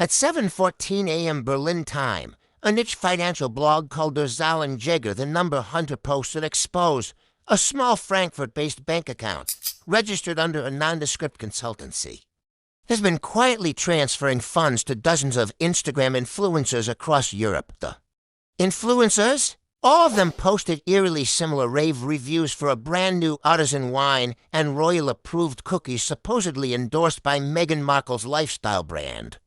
At 7:14 a.m. Berlin time, a niche financial blog called Der Zahlenjäger, the number hunter, posted expose a small Frankfurt-based bank account registered under a nondescript consultancy has been quietly transferring funds to dozens of Instagram influencers across Europe. The influencers? All of them posted eerily similar rave reviews for a brand new artisan wine and royal-approved cookies supposedly endorsed by Meghan Markle's lifestyle brand.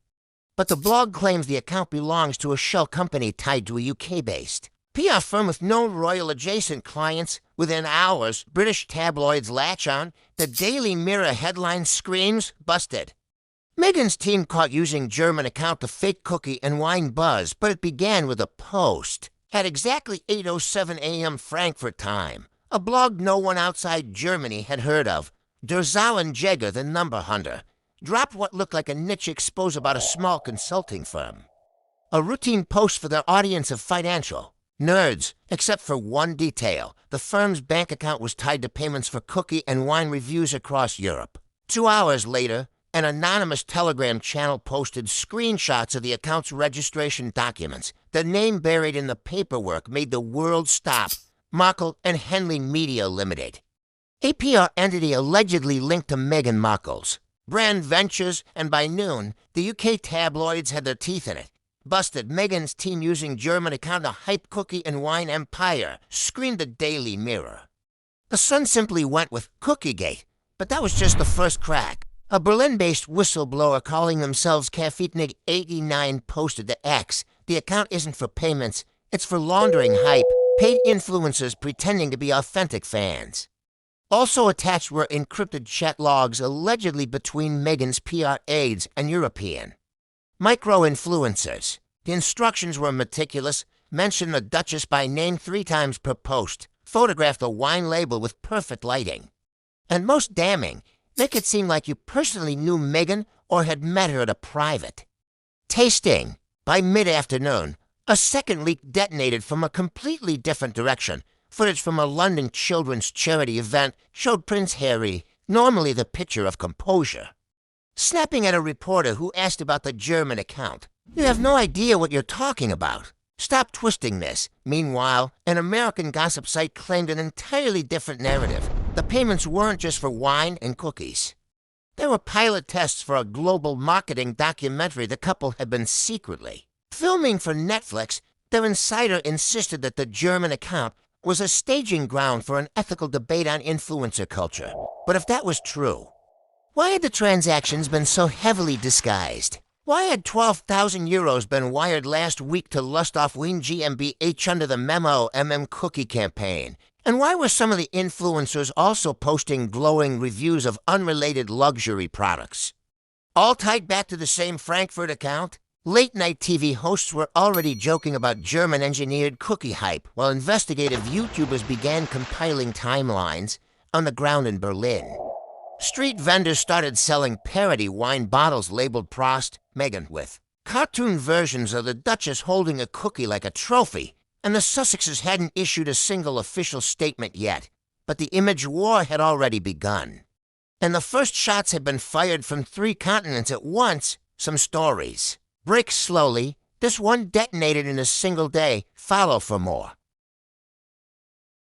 But the blog claims the account belongs to a shell company tied to a UK-based PR firm with no royal-adjacent clients. Within hours, British tabloids latch on. The Daily Mirror headline screams, "Busted." Meghan's team caught using German account to fake cookie and wine buzz, but it began with a post. At exactly 8:07 a.m. Frankfurt time, a blog no one outside Germany had heard of, Der Zahlenjäger, the number hunter, dropped what looked like a niche expose about a small consulting firm. A routine post for their audience of financial nerds, except for one detail. The firm's bank account was tied to payments for cookie and wine reviews across Europe. 2 hours later, an anonymous Telegram channel posted screenshots of the account's registration documents. The name buried in the paperwork made the world stop. Markle and Henley Media Limited, a PR entity allegedly linked to Meghan Markle's brand ventures, and by noon, the UK tabloids had their teeth in it. Busted. Meghan's team using German account to hype cookie and wine empire, screamed the Daily Mirror. The Sun simply went with CookieGate, but that was just the first crack. A Berlin-based whistleblower calling themselves Kaffeetnik89 posted to X, "The account isn't for payments, it's for laundering hype, paid influencers pretending to be authentic fans." Also attached were encrypted chat logs allegedly between Meghan's PR aides and European micro-influencers. The instructions were meticulous, mentioned the Duchess by name 3 times per post, photographed a wine label with perfect lighting, and most damning, make it seem like you personally knew Meghan or had met her at a private tasting. By mid-afternoon, a second leak detonated from a completely different direction. Footage from a London children's charity event showed Prince Harry, normally the picture of composure, snapping at a reporter who asked about the German account. "You have no idea what you're talking about. Stop twisting this." Meanwhile, an American gossip site claimed an entirely different narrative. The payments weren't just for wine and cookies. They were pilot tests for a global marketing documentary the couple had been secretly filming for Netflix. Their insider insisted that the German account was a staging ground for an ethical debate on influencer culture. But if that was true, why had the transactions been so heavily disguised? Why had 12,000 euros been wired last week to lust off Wien GmbH under the Memo Cookie campaign? And why were some of the influencers also posting glowing reviews of unrelated luxury products? All tied back to the same Frankfurt account? Late-night TV hosts were already joking about German-engineered cookie hype, while investigative YouTubers began compiling timelines on the ground in Berlin. Street vendors started selling parody wine bottles labeled Prost, Meghan, with cartoon versions of the Duchess holding a cookie like a trophy, and the Sussexes hadn't issued a single official statement yet. But the image war had already begun, and the first shots had been fired from 3 continents at once. Some stories break slowly. This one detonated in a single day. Follow for more.